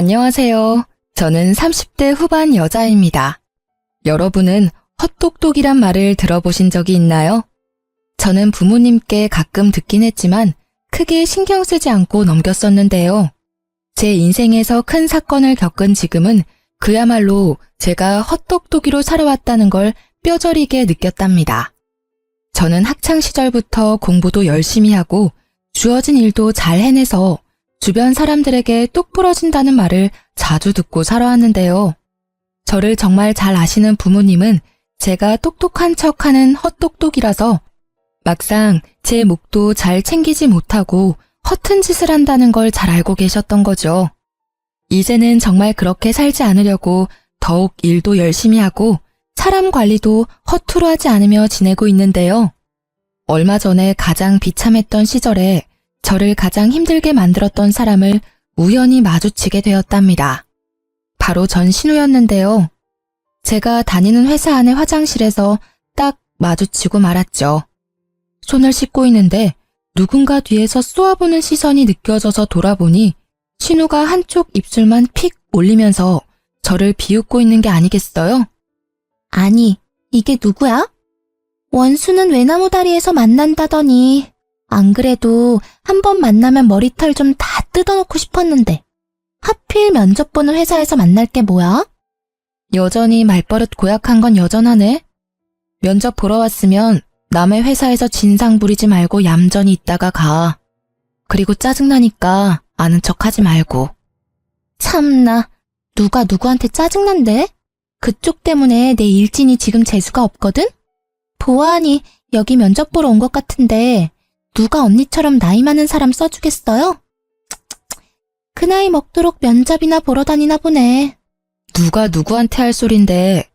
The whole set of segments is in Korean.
안녕하세요. 저는 30대 후반 여자입니다. 여러분은 헛똑똑이란 말을 들어보신 적이 있나요? 저는 부모님께 가끔 듣긴 했지만 크게 신경 쓰지 않고 넘겼었는데요. 제 인생에서 큰 사건을 겪은 지금은 그야말로 제가 헛똑똑이로 살아왔다는 걸 뼈저리게 느꼈답니다. 저는 학창시절부터 공부도 열심히 하고 주어진 일도 잘 해내서 주변 사람들에게 똑부러진다는 말을 자주 듣고 살아왔는데요. 저를 정말 잘 아시는 부모님은 제가 똑똑한 척하는 헛똑똑이라서 막상 제 몫도 잘 챙기지 못하고 허튼 짓을 한다는 걸 잘 알고 계셨던 거죠. 이제는 정말 그렇게 살지 않으려고 더욱 일도 열심히 하고 사람 관리도 허투루 하지 않으며 지내고 있는데요. 얼마 전에 가장 비참했던 시절에 저를 가장 힘들게 만들었던 사람을 우연히 마주치게 되었답니다. 바로 전 신우였는데요. 제가 다니는 회사 안의 화장실에서 딱 마주치고 말았죠. 손을 씻고 있는데 누군가 뒤에서 쏘아보는 시선이 느껴져서 돌아보니 신우가 한쪽 입술만 픽 올리면서 저를 비웃고 있는 게 아니겠어요? 아니, 이게 누구야? 원수는 외나무 다리에서 만난다더니 안 그래도 한 번 만나면 머리털 좀 다 뜯어놓고 싶었는데 하필 면접 보는 회사에서 만날 게 뭐야? 여전히 말버릇 고약한 건 여전하네. 면접 보러 왔으면 남의 회사에서 진상 부리지 말고 얌전히 있다가 가. 그리고 짜증나니까 아는 척하지 말고. 참나, 누가 누구한테 짜증난대? 그쪽 때문에 내 일진이 지금 재수가 없거든? 보아하니 여기 면접 보러 온 것 같은데 누가 언니처럼 나이 많은 사람 써주겠어요? 그 나이 먹도록 면접이나 보러 다니나 보네. 누가 누구한테 할 소린데.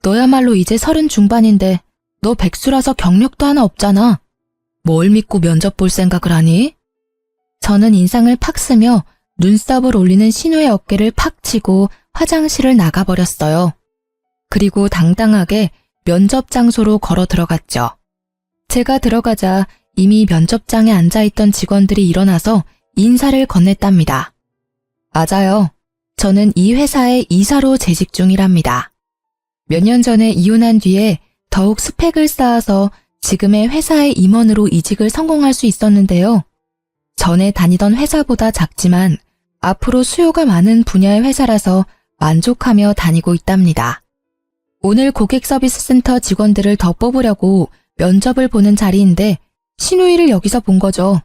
너야말로 이제 30 중반인데 너 백수라서 경력도 하나 없잖아. 뭘 믿고 면접 볼 생각을 하니? 저는 인상을 팍 쓰며 눈썹을 올리는 신우의 어깨를 팍 치고 화장실을 나가버렸어요. 그리고 당당하게 면접 장소로 걸어 들어갔죠. 제가 들어가자 이미 면접장에 앉아있던 직원들이 일어나서 인사를 건넸답니다. 맞아요. 저는 이 회사의 이사로 재직 중이랍니다. 몇 년 전에 이혼한 뒤에 더욱 스펙을 쌓아서 지금의 회사의 임원으로 이직을 성공할 수 있었는데요. 전에 다니던 회사보다 작지만 앞으로 수요가 많은 분야의 회사라서 만족하며 다니고 있답니다. 오늘 고객 서비스 센터 직원들을 더 뽑으려고 면접을 보는 자리인데 신우이를 여기서 본 거죠.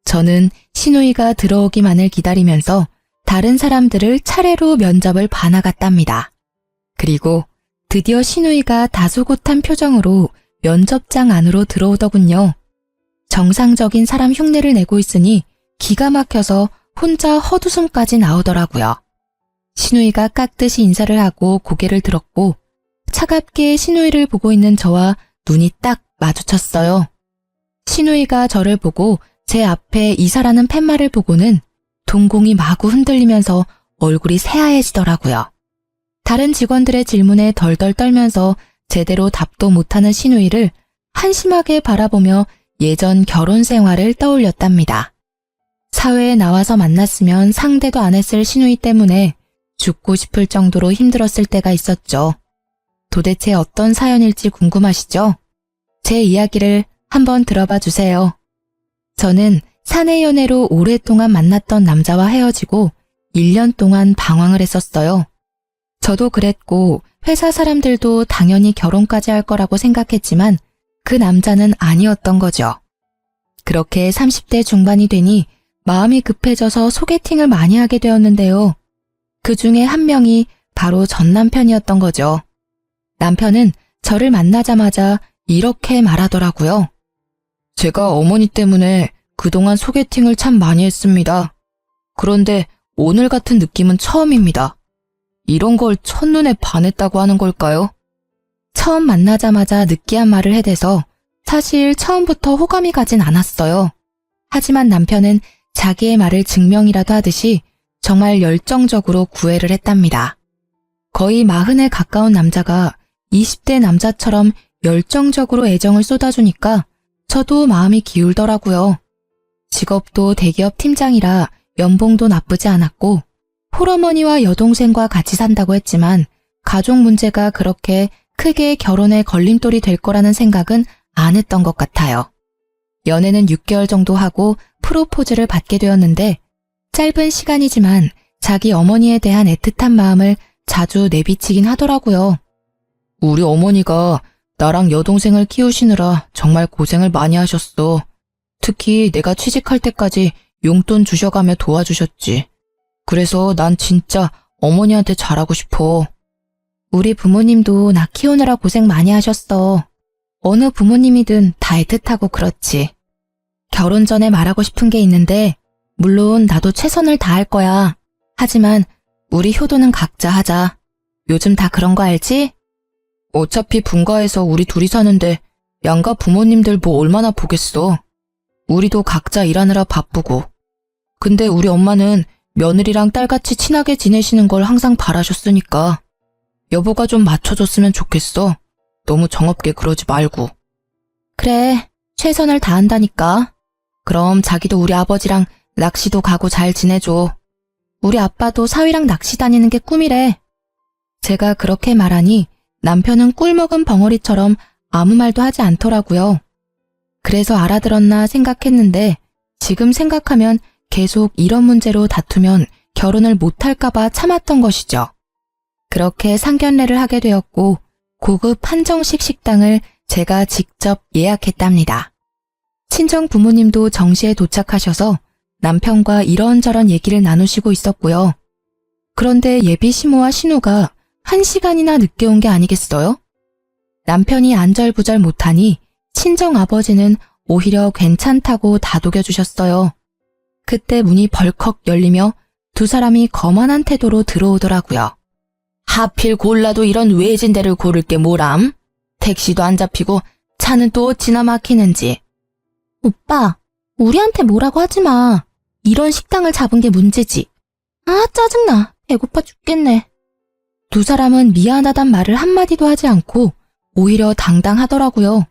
저는 신우이가 들어오기만을 기다리면서 다른 사람들을 차례로 면접을 봐나갔답니다. 그리고 드디어 신우이가 다소곳한 표정으로 면접장 안으로 들어오더군요. 정상적인 사람 흉내를 내고 있으니 기가 막혀서 혼자 헛웃음까지 나오더라고요. 신우이가 깍듯이 인사를 하고 고개를 들었고 차갑게 신우이를 보고 있는 저와 눈이 딱 마주쳤어요. 신우이가 저를 보고 제 앞에 이사라는 팻말을 보고는 동공이 마구 흔들리면서 얼굴이 새하얘지더라고요. 다른 직원들의 질문에 덜덜 떨면서 제대로 답도 못하는 신우이를 한심하게 바라보며 예전 결혼 생활을 떠올렸답니다. 사회에 나와서 만났으면 상대도 안 했을 신우이 때문에 죽고 싶을 정도로 힘들었을 때가 있었죠. 도대체 어떤 사연일지 궁금하시죠? 제 이야기를 한번 들어봐 주세요. 저는 사내 연애로 오랫동안 만났던 남자와 헤어지고 1년 동안 방황을 했었어요. 저도 그랬고 회사 사람들도 당연히 결혼까지 할 거라고 생각했지만 그 남자는 아니었던 거죠. 그렇게 30대 중반이 되니 마음이 급해져서 소개팅을 많이 하게 되었는데요. 그 중에 한 명이 바로 전 남편이었던 거죠. 남편은 저를 만나자마자 이렇게 말하더라고요. 제가 어머니 때문에 그동안 소개팅을 참 많이 했습니다. 그런데 오늘 같은 느낌은 처음입니다. 이런 걸 첫눈에 반했다고 하는 걸까요? 처음 만나자마자 느끼한 말을 해대서 사실 처음부터 호감이 가진 않았어요. 하지만 남편은 자기의 말을 증명이라도 하듯이 정말 열정적으로 구애를 했답니다. 거의 40에 가까운 남자가 20대 남자처럼 열정적으로 애정을 쏟아주니까 저도 마음이 기울더라고요. 직업도 대기업 팀장이라 연봉도 나쁘지 않았고 홀어머니와 여동생과 같이 산다고 했지만 가족 문제가 그렇게 크게 결혼에 걸림돌이 될 거라는 생각은 안 했던 것 같아요. 연애는 6개월 정도 하고 프로포즈를 받게 되었는데 짧은 시간이지만 자기 어머니에 대한 애틋한 마음을 자주 내비치긴 하더라고요. 우리 어머니가 나랑 여동생을 키우시느라 정말 고생을 많이 하셨어. 특히 내가 취직할 때까지 용돈 주셔가며 도와주셨지. 그래서 난 진짜 어머니한테 잘하고 싶어. 우리 부모님도 나 키우느라 고생 많이 하셨어. 어느 부모님이든 다 애틋하고 그렇지. 결혼 전에 말하고 싶은 게 있는데 물론 나도 최선을 다할 거야. 하지만 우리 효도는 각자 하자. 요즘 다 그런 거 알지? 어차피 분가해서 우리 둘이 사는데 양가 부모님들 뭐 얼마나 보겠어. 우리도 각자 일하느라 바쁘고. 근데 우리 엄마는 며느리랑 딸같이 친하게 지내시는 걸 항상 바라셨으니까 여보가 좀 맞춰줬으면 좋겠어. 너무 정없게 그러지 말고. 그래, 최선을 다한다니까. 그럼 자기도 우리 아버지랑 낚시도 가고 잘 지내줘. 우리 아빠도 사위랑 낚시 다니는 게 꿈이래. 제가 그렇게 말하니 남편은 꿀 먹은 벙어리처럼 아무 말도 하지 않더라고요. 그래서 알아들었나 생각했는데 지금 생각하면 계속 이런 문제로 다투면 결혼을 못할까봐 참았던 것이죠. 그렇게 상견례를 하게 되었고 고급 한정식 식당을 제가 직접 예약했답니다. 친정 부모님도 정시에 도착하셔서 남편과 이런저런 얘기를 나누시고 있었고요. 그런데 예비 시모와 신우가 1시간이나 늦게 온 게 아니겠어요? 남편이 안절부절 못하니 친정 아버지는 오히려 괜찮다고 다독여주셨어요. 그때 문이 벌컥 열리며 두 사람이 거만한 태도로 들어오더라고요. 하필 골라도 이런 외진 데를 고를 게 뭐람? 택시도 안 잡히고 차는 또 어찌나 막히는지. 오빠, 우리한테 뭐라고 하지 마. 이런 식당을 잡은 게 문제지. 아, 짜증나. 배고파 죽겠네. 두 사람은 미안하단 말을 한마디도 하지 않고 오히려 당당하더라고요.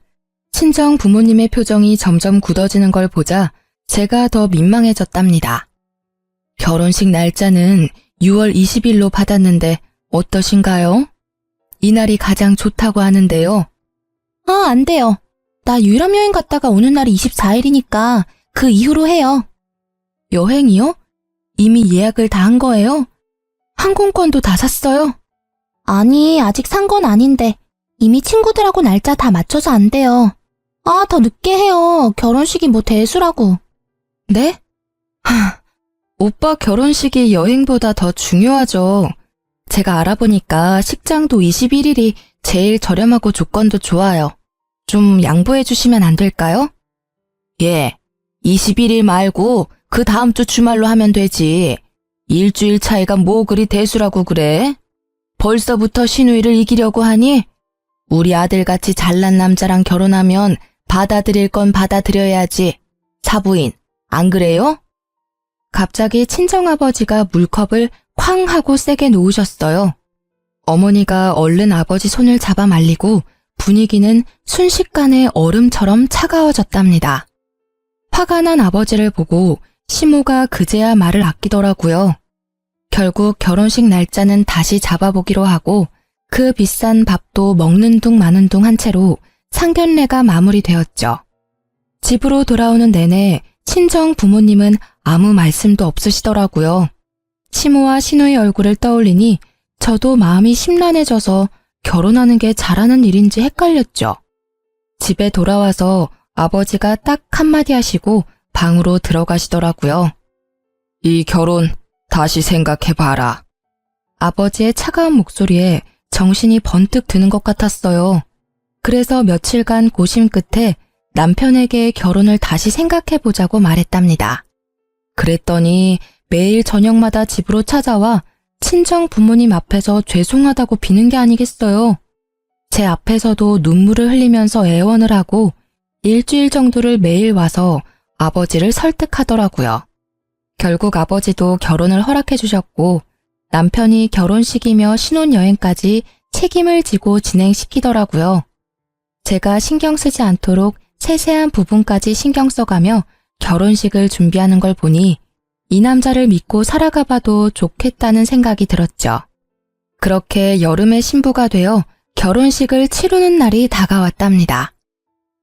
친정 부모님의 표정이 점점 굳어지는 걸 보자 제가 더 민망해졌답니다. 결혼식 날짜는 6월 20일로 받았는데 어떠신가요? 이날이 가장 좋다고 하는데요. 아, 안 돼요. 나 유럽 여행 갔다가 오는 날이 24일이니까 그 이후로 해요. 여행이요? 이미 예약을 다 한 거예요? 항공권도 다 샀어요? 아니, 아직 산 건 아닌데 이미 친구들하고 날짜 다 맞춰서 안 돼요. 아, 더 늦게 해요. 결혼식이 뭐 대수라고. 네? 오빠 결혼식이 여행보다 더 중요하죠. 제가 알아보니까 식장도 21일이 제일 저렴하고 조건도 좋아요. 좀 양보해 주시면 안 될까요? 예, 21일 말고 그 다음 주 주말로 하면 되지. 일주일 차이가 뭐 그리 대수라고 그래? 벌써부터 신우이를 이기려고 하니? 우리 아들같이 잘난 남자랑 결혼하면 받아들일 건 받아들여야지. 사부인, 안 그래요? 갑자기 친정아버지가 물컵을 쾅 하고 세게 놓으셨어요. 어머니가 얼른 아버지 손을 잡아 말리고 분위기는 순식간에 얼음처럼 차가워졌답니다. 화가 난 아버지를 보고 시모가 그제야 말을 아끼더라고요. 결국 결혼식 날짜는 다시 잡아보기로 하고 그 비싼 밥도 먹는 둥 마는 둥 한 채로 상견례가 마무리되었죠. 집으로 돌아오는 내내 친정 부모님은 아무 말씀도 없으시더라고요. 시모와 신우의 얼굴을 떠올리니 저도 마음이 심란해져서 결혼하는 게 잘하는 일인지 헷갈렸죠. 집에 돌아와서 아버지가 딱 한마디 하시고 방으로 들어가시더라고요. 이 결혼 다시 생각해봐라. 아버지의 차가운 목소리에 정신이 번뜩 드는 것 같았어요. 그래서 며칠간 고심 끝에 남편에게 결혼을 다시 생각해보자고 말했답니다. 그랬더니 매일 저녁마다 집으로 찾아와 친정 부모님 앞에서 죄송하다고 비는 게 아니겠어요. 제 앞에서도 눈물을 흘리면서 애원을 하고 일주일 정도를 매일 와서 아버지를 설득하더라고요. 결국 아버지도 결혼을 허락해 주셨고 남편이 결혼식이며 신혼여행까지 책임을 지고 진행시키더라고요. 제가 신경 쓰지 않도록 세세한 부분까지 신경 써가며 결혼식을 준비하는 걸 보니 이 남자를 믿고 살아가 봐도 좋겠다는 생각이 들었죠. 그렇게 여름에 신부가 되어 결혼식을 치르는 날이 다가왔답니다.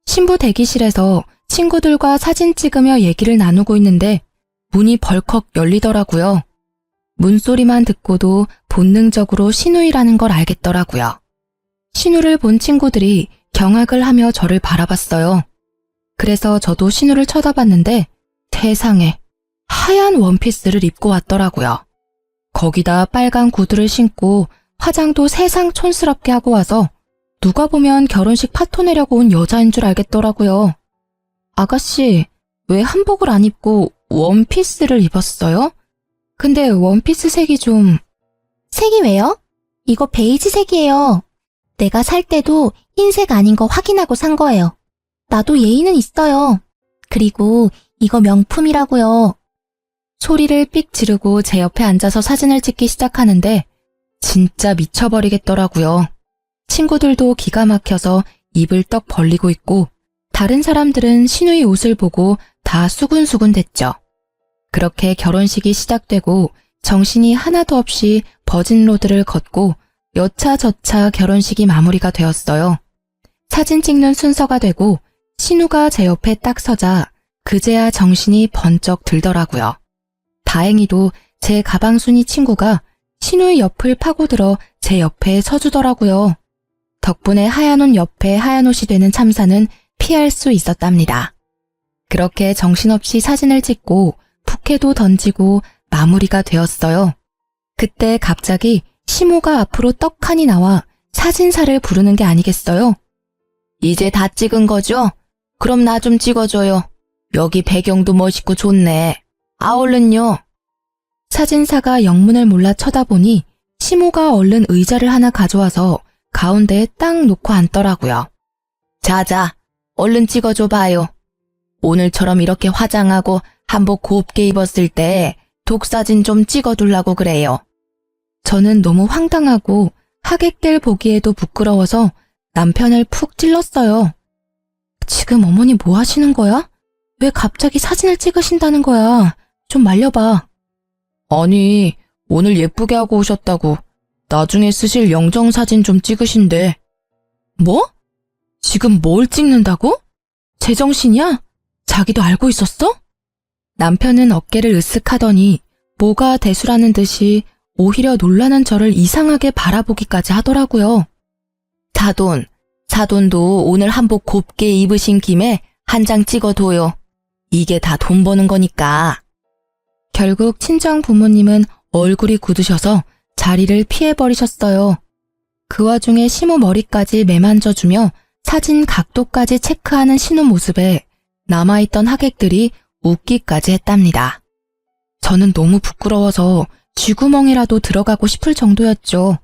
신부 대기실에서 친구들과 사진 찍으며 얘기를 나누고 있는데 문이 벌컥 열리더라고요. 문소리만 듣고도 본능적으로 신우이라는 걸 알겠더라고요. 신우를 본 친구들이 경악을 하며 저를 바라봤어요. 그래서 저도 신우를 쳐다봤는데 세상에 하얀 원피스를 입고 왔더라고요. 거기다 빨간 구두를 신고 화장도 세상 촌스럽게 하고 와서 누가 보면 결혼식 파토 내려고 온 여자인 줄 알겠더라고요. 아가씨, 왜 한복을 안 입고 원피스를 입었어요? 근데 원피스 색이 좀... 색이 왜요? 이거 베이지 색이에요. 내가 살 때도 흰색 아닌 거 확인하고 산 거예요. 나도 예의는 있어요. 그리고 이거 명품이라고요. 소리를 삑 지르고 제 옆에 앉아서 사진을 찍기 시작하는데 진짜 미쳐버리겠더라고요. 친구들도 기가 막혀서 입을 떡 벌리고 있고 다른 사람들은 신우이 옷을 보고 다 수군수군 됐죠. 그렇게 결혼식이 시작되고 정신이 하나도 없이 버진로드를 걷고 여차저차 결혼식이 마무리가 되었어요. 사진 찍는 순서가 되고 신우가 제 옆에 딱 서자 그제야 정신이 번쩍 들더라고요. 다행히도 제 가방순이 친구가 신우의 옆을 파고들어 제 옆에 서주더라고요. 덕분에 하얀 옷 옆에 하얀 옷이 되는 참사는 피할 수 있었답니다. 그렇게 정신없이 사진을 찍고 부케도 던지고 마무리가 되었어요. 그때 갑자기 시모가 앞으로 떡하니 나와 사진사를 부르는 게 아니겠어요? 이제 다 찍은 거죠? 그럼 나 좀 찍어줘요. 여기 배경도 멋있고 좋네. 얼른요. 사진사가 영문을 몰라 쳐다보니 시모가 얼른 의자를 하나 가져와서 가운데에 딱 놓고 앉더라고요. 자자, 얼른 찍어줘 봐요. 오늘처럼 이렇게 화장하고 한복 곱게 입었을 때 독사진 좀 찍어두려고 그래요. 저는 너무 황당하고 하객들 보기에도 부끄러워서 남편을 푹 찔렀어요. 지금 어머니 뭐 하시는 거야? 왜 갑자기 사진을 찍으신다는 거야? 좀 말려봐. 아니, 오늘 예쁘게 하고 오셨다고 나중에 쓰실 영정사진 좀 찍으신대. 뭐? 지금 뭘 찍는다고? 제정신이야? 자기도 알고 있었어? 남편은 어깨를 으쓱하더니 뭐가 대수라는 듯이 오히려 놀라는 저를 이상하게 바라보기까지 하더라고요. 사돈도 오늘 한복 곱게 입으신 김에 한 장 찍어둬요. 이게 다 돈 버는 거니까. 결국 친정 부모님은 얼굴이 굳으셔서 자리를 피해버리셨어요. 그 와중에 시모 머리까지 매만져주며 사진 각도까지 체크하는 신우 모습에 남아있던 하객들이 웃기까지 했답니다. 저는 너무 부끄러워서 쥐구멍이라도 들어가고 싶을 정도였죠.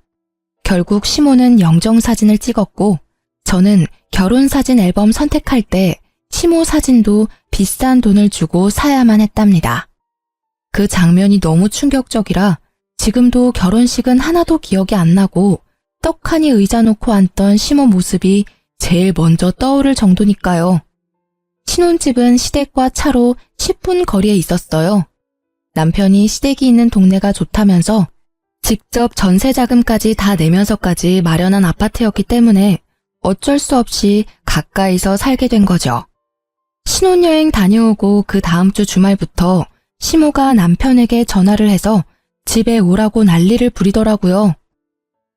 결국 시모는 영정사진을 찍었고 저는 결혼사진 앨범 선택할 때 시모 사진도 비싼 돈을 주고 사야만 했답니다. 그 장면이 너무 충격적이라 지금도 결혼식은 하나도 기억이 안 나고 떡하니 의자 놓고 앉던 시모 모습이 제일 먼저 떠오를 정도니까요. 신혼집은 시댁과 차로 10분 거리에 있었어요. 남편이 시댁이 있는 동네가 좋다면서 직접 전세 자금까지 다 내면서까지 마련한 아파트였기 때문에 어쩔 수 없이 가까이서 살게 된 거죠. 신혼여행 다녀오고 그 다음 주 주말부터 시모가 남편에게 전화를 해서 집에 오라고 난리를 부리더라고요.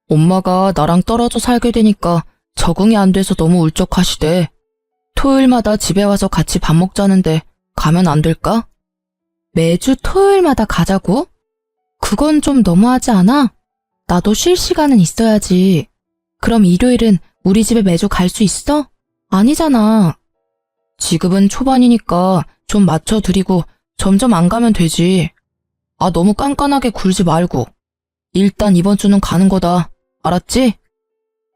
엄마가 나랑 떨어져 살게 되니까 적응이 안 돼서 너무 울적하시대. 토요일마다 집에 와서 같이 밥 먹자는데 가면 안 될까? 매주 토요일마다 가자고? 그건 좀 너무하지 않아? 나도 쉴 시간은 있어야지. 그럼 일요일은 우리 집에 매주 갈 수 있어? 아니잖아. 지금은 초반이니까 좀 맞춰드리고 점점 안 가면 되지. 너무 깐깐하게 굴지 말고. 일단 이번 주는 가는 거다. 알았지?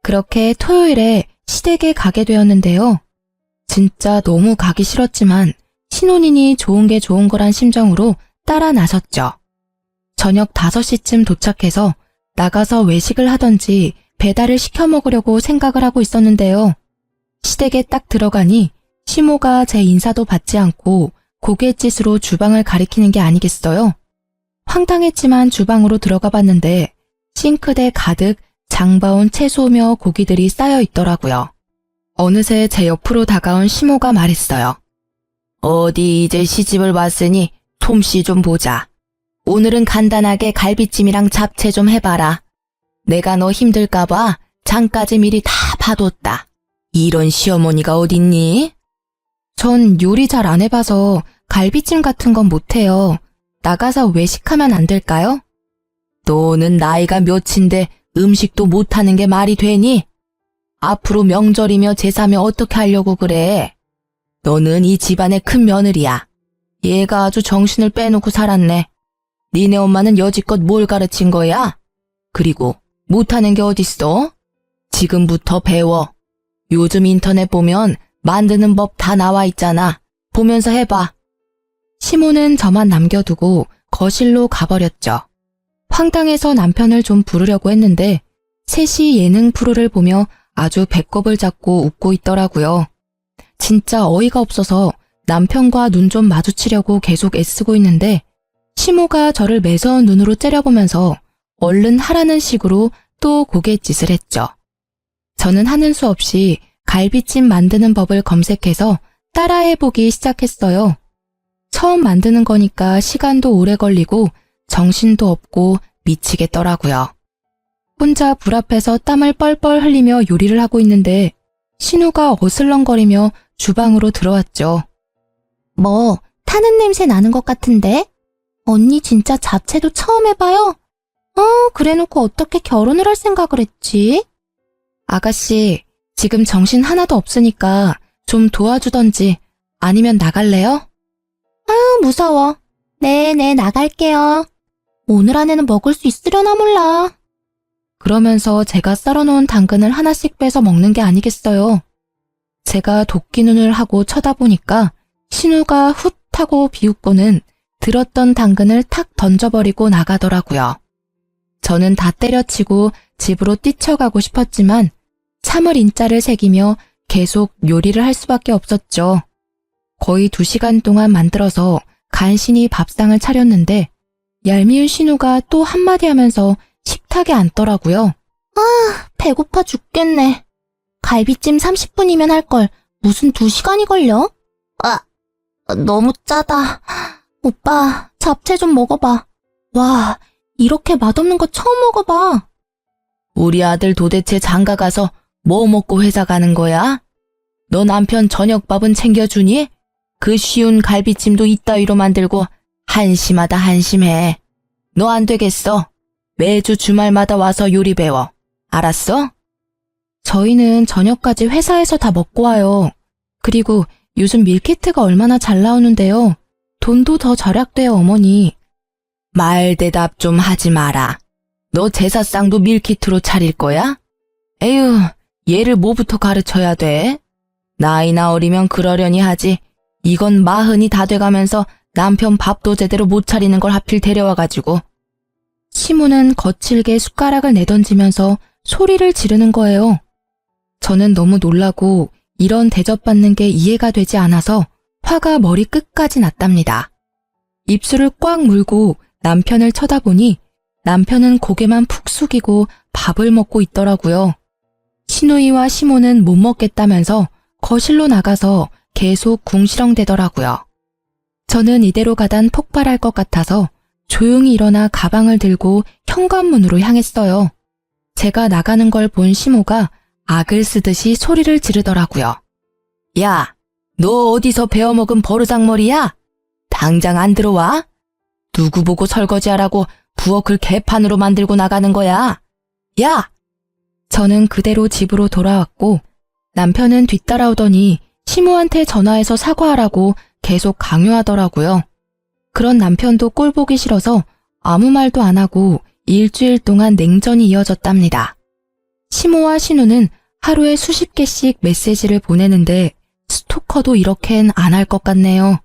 그렇게 토요일에 시댁에 가게 되었는데요. 진짜 너무 가기 싫었지만 신혼이니 좋은 게 좋은 거란 심정으로 따라 나섰죠. 저녁 5시쯤 도착해서 나가서 외식을 하던지 배달을 시켜 먹으려고 생각을 하고 있었는데요. 시댁에 딱 들어가니 시모가 제 인사도 받지 않고 고갯짓으로 주방을 가리키는 게 아니겠어요? 황당했지만 주방으로 들어가 봤는데 싱크대 가득 장바온 채소며 고기들이 쌓여 있더라고요. 어느새 제 옆으로 다가온 시모가 말했어요. 어디 이제 시집을 왔으니 솜씨 좀 보자. 오늘은 간단하게 갈비찜이랑 잡채 좀 해봐라. 내가 너 힘들까봐 장까지 미리 다 봐뒀다. 이런 시어머니가 어딨니? 전 요리 잘 안 해봐서 갈비찜 같은 건 못해요. 나가서 외식하면 안 될까요? 너는 나이가 몇인데 음식도 못하는 게 말이 되니? 앞으로 명절이며 제사며 어떻게 하려고 그래? 너는 이 집안의 큰 며느리야. 얘가 아주 정신을 빼놓고 살았네. 니네 엄마는 여지껏 뭘 가르친 거야? 그리고 못하는 게 어딨어? 지금부터 배워. 요즘 인터넷 보면 만드는 법 다 나와 있잖아. 보면서 해봐. 시모는 저만 남겨두고 거실로 가버렸죠. 황당해서 남편을 좀 부르려고 했는데 셋이 예능 프로를 보며 아주 배꼽을 잡고 웃고 있더라고요. 진짜 어이가 없어서 남편과 눈 좀 마주치려고 계속 애쓰고 있는데 시모가 저를 매서운 눈으로 째려보면서 얼른 하라는 식으로 또 고갯짓을 했죠. 저는 하는 수 없이 갈비찜 만드는 법을 검색해서 따라해보기 시작했어요. 처음 만드는 거니까 시간도 오래 걸리고 정신도 없고 미치겠더라고요. 혼자 불 앞에서 땀을 뻘뻘 흘리며 요리를 하고 있는데 신우가 어슬렁거리며 주방으로 들어왔죠. 뭐, 타는 냄새 나는 것 같은데? 언니 진짜 잡채도 처음 해봐요? 그래놓고 어떻게 결혼을 할 생각을 했지? 아가씨, 지금 정신 하나도 없으니까 좀 도와주던지 아니면 나갈래요? 무서워. 네, 나갈게요. 오늘 안에는 먹을 수 있으려나 몰라. 그러면서 제가 썰어놓은 당근을 하나씩 빼서 먹는 게 아니겠어요. 제가 도끼 눈을 하고 쳐다보니까 신우가 훗 하고 비웃고는 들었던 당근을 탁 던져버리고 나가더라고요. 저는 다 때려치고 집으로 뛰쳐가고 싶었지만 참을 인자를 새기며 계속 요리를 할 수밖에 없었죠. 거의 2시간 동안 만들어서 간신히 밥상을 차렸는데 얄미운 신우가 또 한마디 하면서 식탁에 앉더라고요. 배고파 죽겠네. 갈비찜 30분이면 할 걸 무슨 2시간이 걸려? 너무 짜다. 오빠, 잡채 좀 먹어봐. 와, 이렇게 맛없는 거 처음 먹어봐. 우리 아들 도대체 장가 가서 뭐 먹고 회사 가는 거야? 너 남편 저녁밥은 챙겨주니? 그 쉬운 갈비찜도 이따위로 만들고 한심하다 한심해. 너 안 되겠어. 매주 주말마다 와서 요리 배워. 알았어? 저희는 저녁까지 회사에서 다 먹고 와요. 그리고 요즘 밀키트가 얼마나 잘 나오는데요. 돈도 더 절약돼요, 어머니. 말 대답 좀 하지 마라. 너 제사상도 밀키트로 차릴 거야? 에휴, 얘를 뭐부터 가르쳐야 돼? 나이나 어리면 그러려니 하지. 이건 40이 다 돼가면서 남편 밥도 제대로 못 차리는 걸 하필 데려와가지고. 시모는 거칠게 숟가락을 내던지면서 소리를 지르는 거예요. 저는 너무 놀라고 이런 대접받는 게 이해가 되지 않아서 화가 머리 끝까지 났답니다. 입술을 꽉 물고 남편을 쳐다보니 남편은 고개만 푹 숙이고 밥을 먹고 있더라고요. 시누이와 시모는 못 먹겠다면서 거실로 나가서 계속 궁시렁대더라고요. 저는 이대로 가단 폭발할 것 같아서 조용히 일어나 가방을 들고 현관문으로 향했어요. 제가 나가는 걸 본 시모가 악을 쓰듯이 소리를 지르더라고요. 야, 너 어디서 배워먹은 버르장머리야? 당장 안 들어와? 누구 보고 설거지하라고 부엌을 개판으로 만들고 나가는 거야? 야! 저는 그대로 집으로 돌아왔고 남편은 뒤따라오더니 시모한테 전화해서 사과하라고 계속 강요하더라고요. 그런 남편도 꼴 보기 싫어서 아무 말도 안 하고 일주일 동안 냉전이 이어졌답니다. 시모와 신우는 하루에 수십 개씩 메시지를 보내는데 스토커도 이렇게는 안 할 것 같네요.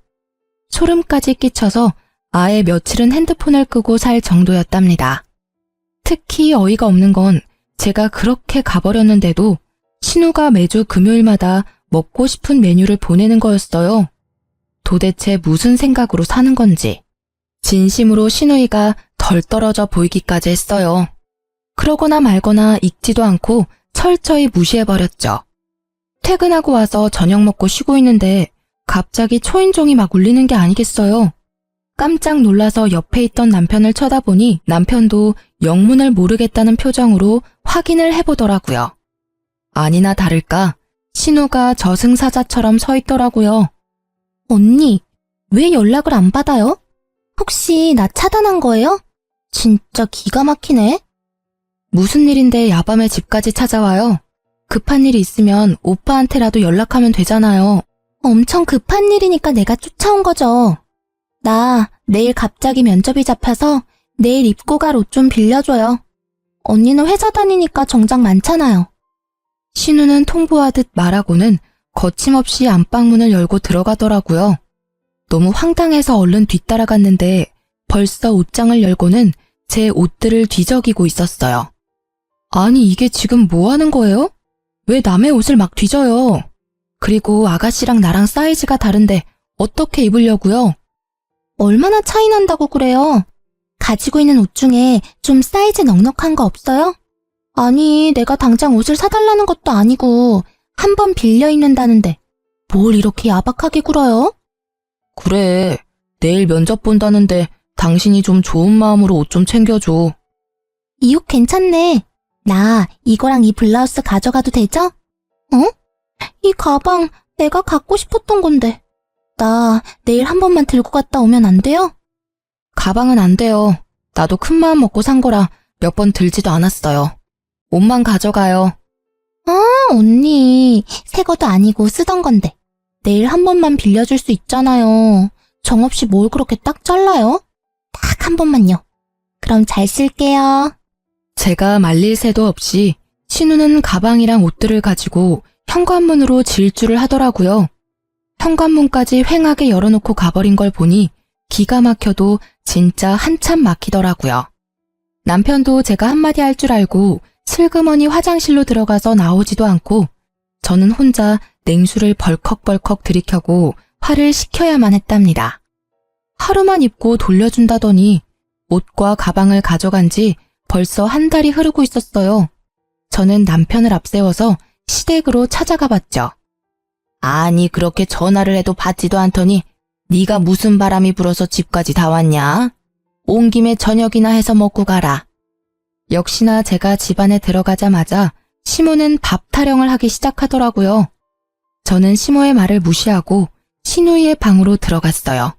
소름까지 끼쳐서 아예 며칠은 핸드폰을 끄고 살 정도였답니다. 특히 어이가 없는 건 제가 그렇게 가버렸는데도 신우가 매주 금요일마다 먹고 싶은 메뉴를 보내는 거였어요. 도대체 무슨 생각으로 사는 건지. 진심으로 신우이가 덜 떨어져 보이기까지 했어요. 그러거나 말거나 읽지도 않고 철저히 무시해버렸죠. 퇴근하고 와서 저녁 먹고 쉬고 있는데 갑자기 초인종이 막 울리는 게 아니겠어요. 깜짝 놀라서 옆에 있던 남편을 쳐다보니 남편도 영문을 모르겠다는 표정으로 확인을 해보더라고요. 아니나 다를까 신우가 저승사자처럼 서 있더라고요. 언니, 왜 연락을 안 받아요? 혹시 나 차단한 거예요? 진짜 기가 막히네. 무슨 일인데 야밤에 집까지 찾아와요? 급한 일이 있으면 오빠한테라도 연락하면 되잖아요. 엄청 급한 일이니까 내가 쫓아온 거죠. 나 내일 갑자기 면접이 잡혀서 내일 입고 갈 옷 좀 빌려줘요. 언니는 회사 다니니까 정장 많잖아요. 신우는 통보하듯 말하고는 거침없이 안방문을 열고 들어가더라고요. 너무 황당해서 얼른 뒤따라갔는데 벌써 옷장을 열고는 제 옷들을 뒤적이고 있었어요. 아니 이게 지금 뭐 하는 거예요? 왜 남의 옷을 막 뒤져요? 그리고 아가씨랑 나랑 사이즈가 다른데 어떻게 입으려고요? 얼마나 차이 난다고 그래요? 가지고 있는 옷 중에 좀 사이즈 넉넉한 거 없어요? 아니, 내가 당장 옷을 사달라는 것도 아니고 한 번 빌려 입는다는데 뭘 이렇게 야박하게 굴어요? 그래, 내일 면접 본다는데 당신이 좀 좋은 마음으로 옷 좀 챙겨줘. 이 옷 괜찮네. 나 이거랑 이 블라우스 가져가도 되죠? 어? 이 가방 내가 갖고 싶었던 건데. 나 내일 한 번만 들고 갔다 오면 안 돼요? 가방은 안 돼요. 나도 큰 마음 먹고 산 거라 몇 번 들지도 않았어요. 옷만 가져가요. 언니, 새 거도 아니고 쓰던 건데. 내일 한 번만 빌려줄 수 있잖아요. 정없이 뭘 그렇게 딱 잘라요? 딱 한 번만요. 그럼 잘 쓸게요. 제가 말릴 새도 없이 신우는 가방이랑 옷들을 가지고 현관문으로 질주를 하더라고요. 현관문까지 휑하게 열어놓고 가버린 걸 보니 기가 막혀도 진짜 한참 막히더라고요. 남편도 제가 한마디 할 줄 알고 슬그머니 화장실로 들어가서 나오지도 않고 저는 혼자 냉수를 벌컥벌컥 들이켜고 화를 식혀야만 했답니다. 하루만 입고 돌려준다더니 옷과 가방을 가져간 지 벌써 한 달이 흐르고 있었어요. 저는 남편을 앞세워서 시댁으로 찾아가 봤죠. 아니 그렇게 전화를 해도 받지도 않더니 네가 무슨 바람이 불어서 집까지 다 왔냐? 온 김에 저녁이나 해서 먹고 가라. 역시나 제가 집안에 들어가자마자 시모는 밥 타령을 하기 시작하더라고요. 저는 시모의 말을 무시하고 신우이의 방으로 들어갔어요.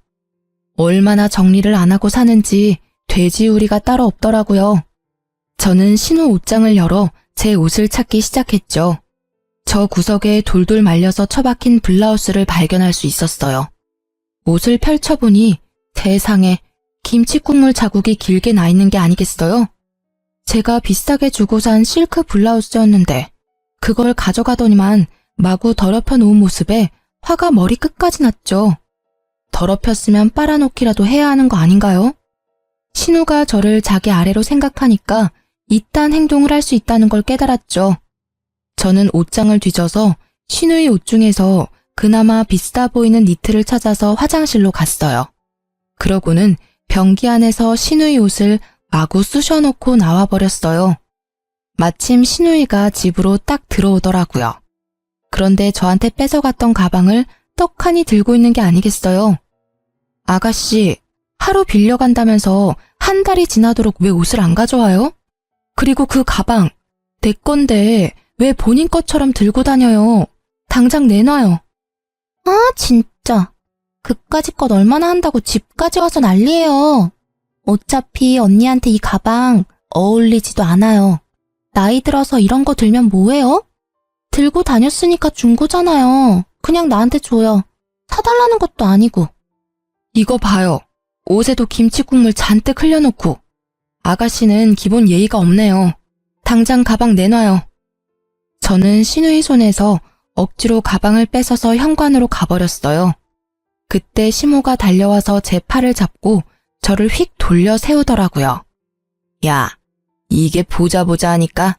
얼마나 정리를 안 하고 사는지 돼지우리가 따로 없더라고요. 저는 신우 옷장을 열어 제 옷을 찾기 시작했죠. 저 구석에 돌돌 말려서 처박힌 블라우스를 발견할 수 있었어요. 옷을 펼쳐보니 세상에 김치국물 자국이 길게 나 있는 게 아니겠어요? 제가 비싸게 주고 산 실크 블라우스였는데 그걸 가져가더니만 마구 더럽혀 놓은 모습에 화가 머리 끝까지 났죠. 더럽혔으면 빨아놓기라도 해야 하는 거 아닌가요? 신우가 저를 자기 아래로 생각하니까 이딴 행동을 할 수 있다는 걸 깨달았죠. 저는 옷장을 뒤져서 신우의 옷 중에서 그나마 비싸 보이는 니트를 찾아서 화장실로 갔어요. 그러고는 변기 안에서 신우의 옷을 마구 쑤셔놓고 나와버렸어요. 마침 신우이가 집으로 딱 들어오더라고요. 그런데 저한테 뺏어갔던 가방을 떡하니 들고 있는 게 아니겠어요. 아가씨, 하루 빌려간다면서 한 달이 지나도록 왜 옷을 안 가져와요? 그리고 그 가방, 내 건데 왜 본인 것처럼 들고 다녀요? 당장 내놔요. 아, 진짜. 그까짓 것 얼마나 한다고 집까지 와서 난리예요. 어차피 언니한테 이 가방 어울리지도 않아요. 나이 들어서 이런 거 들면 뭐해요? 들고 다녔으니까 준 거잖아요. 그냥 나한테 줘요. 사달라는 것도 아니고. 이거 봐요. 옷에도 김치국물 잔뜩 흘려놓고. 아가씨는 기본 예의가 없네요. 당장 가방 내놔요. 저는 신우의 손에서 억지로 가방을 뺏어서 현관으로 가버렸어요. 그때 시모가 달려와서 제 팔을 잡고 저를 휙 돌려 세우더라고요. 야, 이게 보자 하니까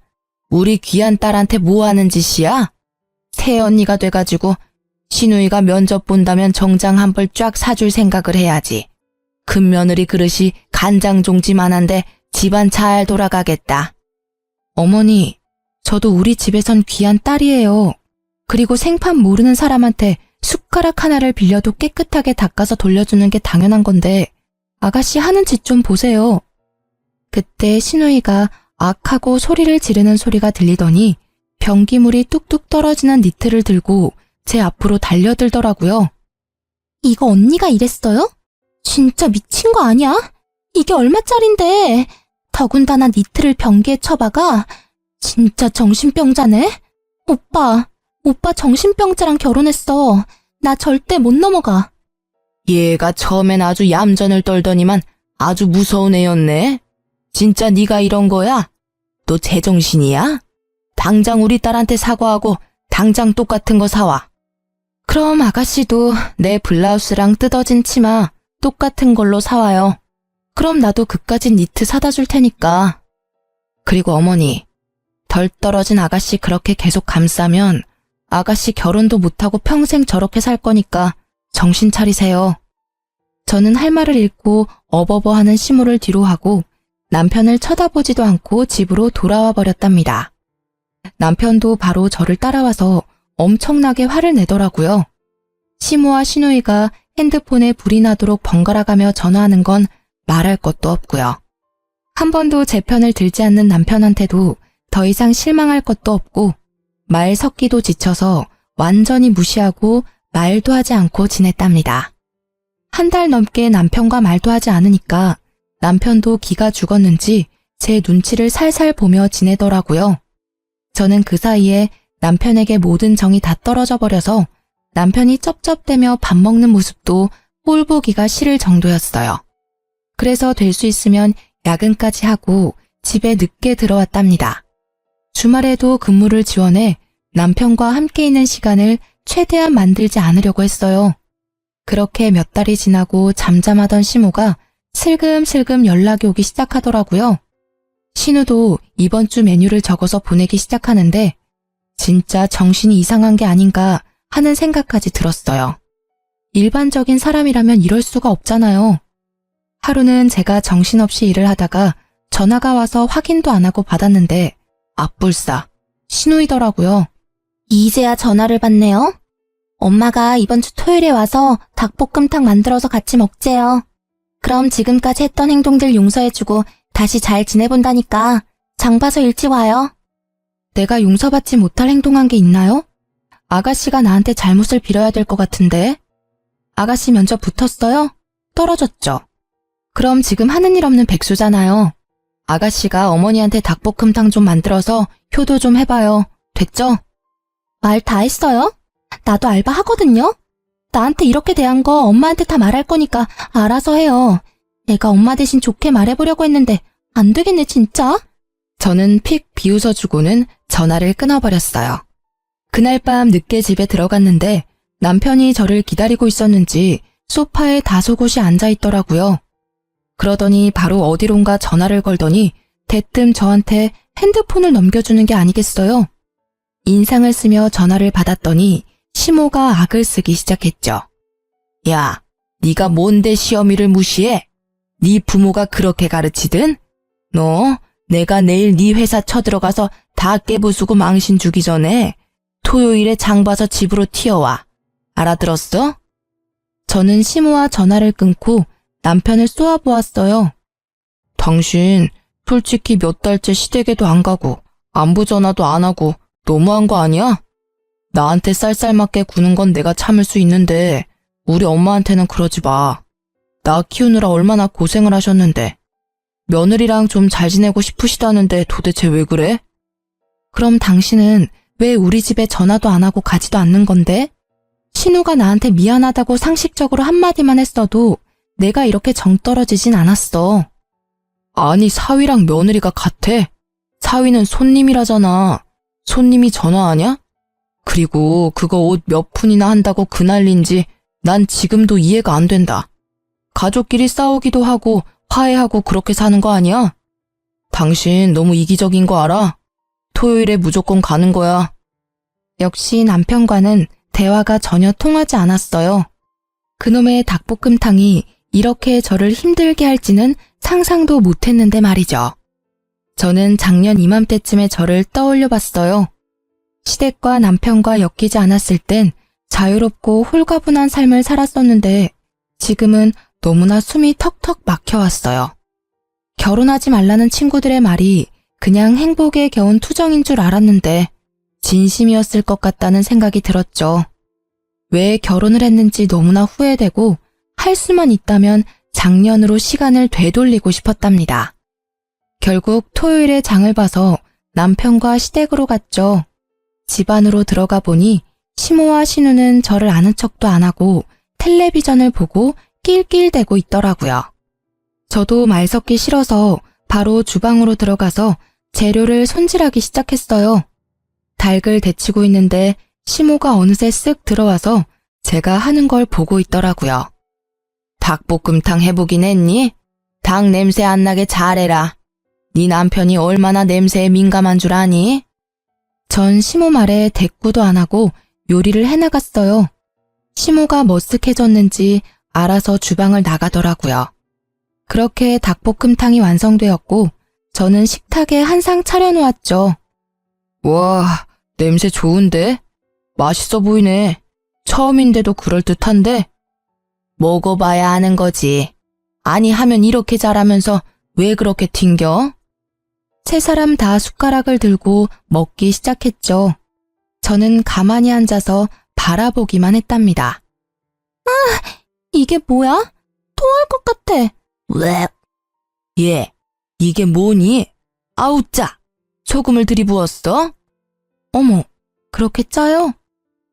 우리 귀한 딸한테 뭐 하는 짓이야? 새언니가 돼가지고 신우이가 면접 본다면 정장 한 벌 쫙 사줄 생각을 해야지. 큰며느리 그릇이 간장종지만한데 집안 잘 돌아가겠다. 어머니, 저도 우리 집에선 귀한 딸이에요. 그리고 생판 모르는 사람한테 숟가락 하나를 빌려도 깨끗하게 닦아서 돌려주는 게 당연한 건데 아가씨 하는 짓 좀 보세요. 그때 신우이가 악하고 소리를 지르는 소리가 들리더니 변기물이 뚝뚝 떨어지는 니트를 들고 제 앞으로 달려들더라고요. 이거 언니가 이랬어요? 진짜 미친 거 아니야? 이게 얼마짜린데? 더군다나 니트를 변기에 쳐박아? 진짜 정신병자네? 오빠 정신병자랑 결혼했어. 나 절대 못 넘어가. 얘가 처음엔 아주 얌전을 떨더니만 아주 무서운 애였네. 진짜 네가 이런 거야? 너 제정신이야? 당장 우리 딸한테 사과하고 당장 똑같은 거 사와. 그럼 아가씨도 내 블라우스랑 뜯어진 치마 똑같은 걸로 사와요. 그럼 나도 그까진 니트 사다 줄 테니까. 그리고 어머니, 덜 떨어진 아가씨 그렇게 계속 감싸면 아가씨 결혼도 못하고 평생 저렇게 살 거니까 정신 차리세요. 저는 할 말을 잃고 어버버하는 시모를 뒤로 하고 남편을 쳐다보지도 않고 집으로 돌아와 버렸답니다. 남편도 바로 저를 따라와서 엄청나게 화를 내더라고요. 시모와 시누이가 핸드폰에 불이 나도록 번갈아가며 전화하는 건 말할 것도 없고요. 한 번도 제 편을 들지 않는 남편한테도 더 이상 실망할 것도 없고 말 섞기도 지쳐서 완전히 무시하고 말도 하지 않고 지냈답니다. 한 달 넘게 남편과 말도 하지 않으니까 남편도 기가 죽었는지 제 눈치를 살살 보며 지내더라고요. 저는 그 사이에 남편에게 모든 정이 다 떨어져 버려서 남편이 쩝쩝대며 밥 먹는 모습도 꼴 보기가 싫을 정도였어요. 그래서 될 수 있으면 야근까지 하고 집에 늦게 들어왔답니다. 주말에도 근무를 지원해 남편과 함께 있는 시간을 최대한 만들지 않으려고 했어요. 그렇게 몇 달이 지나고 잠잠하던 시모가 슬금슬금 연락이 오기 시작하더라고요. 신우도 이번 주 메뉴를 적어서 보내기 시작하는데 진짜 정신이 이상한 게 아닌가 하는 생각까지 들었어요. 일반적인 사람이라면 이럴 수가 없잖아요. 하루는 제가 정신없이 일을 하다가 전화가 와서 확인도 안 하고 받았는데 앞불싸 신우이더라고요. 이제야 전화를 받네요. 엄마가 이번 주 토요일에 와서 닭볶음탕 만들어서 같이 먹재요. 그럼 지금까지 했던 행동들 용서해주고 다시 잘 지내본다니까 장 봐서 일찍 와요. 내가 용서받지 못할 행동한 게 있나요? 아가씨가 나한테 잘못을 빌어야 될 것 같은데. 아가씨 면접 붙었어요? 떨어졌죠? 그럼 지금 하는 일 없는 백수잖아요. 아가씨가 어머니한테 닭볶음탕 좀 만들어서 효도 좀 해봐요. 됐죠? 말 다 했어요? 나도 알바 하거든요. 나한테 이렇게 대한 거 엄마한테 다 말할 거니까 알아서 해요. 내가 엄마 대신 좋게 말해보려고 했는데 안 되겠네 진짜. 저는 픽 비웃어주고는 전화를 끊어버렸어요. 그날 밤 늦게 집에 들어갔는데 남편이 저를 기다리고 있었는지 소파에 다소곳이 앉아있더라고요. 그러더니 바로 어디론가 전화를 걸더니 대뜸 저한테 핸드폰을 넘겨주는 게 아니겠어요? 인상을 쓰며 전화를 받았더니 시모가 악을 쓰기 시작했죠. 야, 네가 뭔데 시어미를 무시해? 네 부모가 그렇게 가르치든? 너 내가 내일 네 회사 쳐들어가서 다 깨부수고 망신 주기 전에 토요일에 장 봐서 집으로 튀어와. 알아들었어? 저는 시모와 전화를 끊고 남편을 쏘아보았어요. 당신 솔직히 몇 달째 시댁에도 안 가고 안부 전화도 안 하고 너무한 거 아니야? 나한테 쌀쌀맞게 구는 건 내가 참을 수 있는데 우리 엄마한테는 그러지 마. 나 키우느라 얼마나 고생을 하셨는데. 며느리랑 좀 잘 지내고 싶으시다는데 도대체 왜 그래? 그럼 당신은 왜 우리 집에 전화도 안 하고 가지도 않는 건데? 신우가 나한테 미안하다고 상식적으로 한마디만 했어도 내가 이렇게 정 떨어지진 않았어. 아니 사위랑 며느리가 같아. 사위는 손님이라잖아. 손님이 전화하냐? 그리고 그거 옷 몇 푼이나 한다고 그 난리인지 난 지금도 이해가 안 된다. 가족끼리 싸우기도 하고 화해하고 그렇게 사는 거 아니야? 당신 너무 이기적인 거 알아? 토요일에 무조건 가는 거야. 역시 남편과는 대화가 전혀 통하지 않았어요. 그놈의 닭볶음탕이 이렇게 저를 힘들게 할지는 상상도 못했는데 말이죠. 저는 작년 이맘때쯤에 저를 떠올려 봤어요. 시댁과 남편과 엮이지 않았을 땐 자유롭고 홀가분한 삶을 살았었는데 지금은 너무나 숨이 턱턱 막혀왔어요. 결혼하지 말라는 친구들의 말이 그냥 행복에 겨운 투정인 줄 알았는데 진심이었을 것 같다는 생각이 들었죠. 왜 결혼을 했는지 너무나 후회되고 할 수만 있다면 작년으로 시간을 되돌리고 싶었답니다. 결국 토요일에 장을 봐서 남편과 시댁으로 갔죠. 집 안으로 들어가 보니 시모와 신우는 저를 아는 척도 안 하고 텔레비전을 보고 낄낄대고 있더라고요. 저도 말 섞기 싫어서 바로 주방으로 들어가서 재료를 손질하기 시작했어요. 닭을 데치고 있는데 시모가 어느새 쓱 들어와서 제가 하는 걸 보고 있더라고요. 닭볶음탕 해보긴 했니? 닭 냄새 안 나게 잘해라. 네 남편이 얼마나 냄새에 민감한 줄 아니? 전 시모 말에 대꾸도 안 하고 요리를 해나갔어요. 시모가 머쓱해졌는지 알아서 주방을 나가더라고요. 그렇게 닭볶음탕이 완성되었고 저는 식탁에 한 상 차려놓았죠. 와, 냄새 좋은데? 맛있어 보이네. 처음인데도 그럴듯한데? 먹어봐야 아는 거지. 아니 하면 이렇게 잘하면서 왜 그렇게 튕겨? 세 사람 다 숟가락을 들고 먹기 시작했죠. 저는 가만히 앉아서 바라보기만 했답니다. 이게 뭐야? 토할 것 같아. 왜? 얘, 이게 뭐니? 아우 짜! 소금을 들이부었어? 어머, 그렇게 짜요?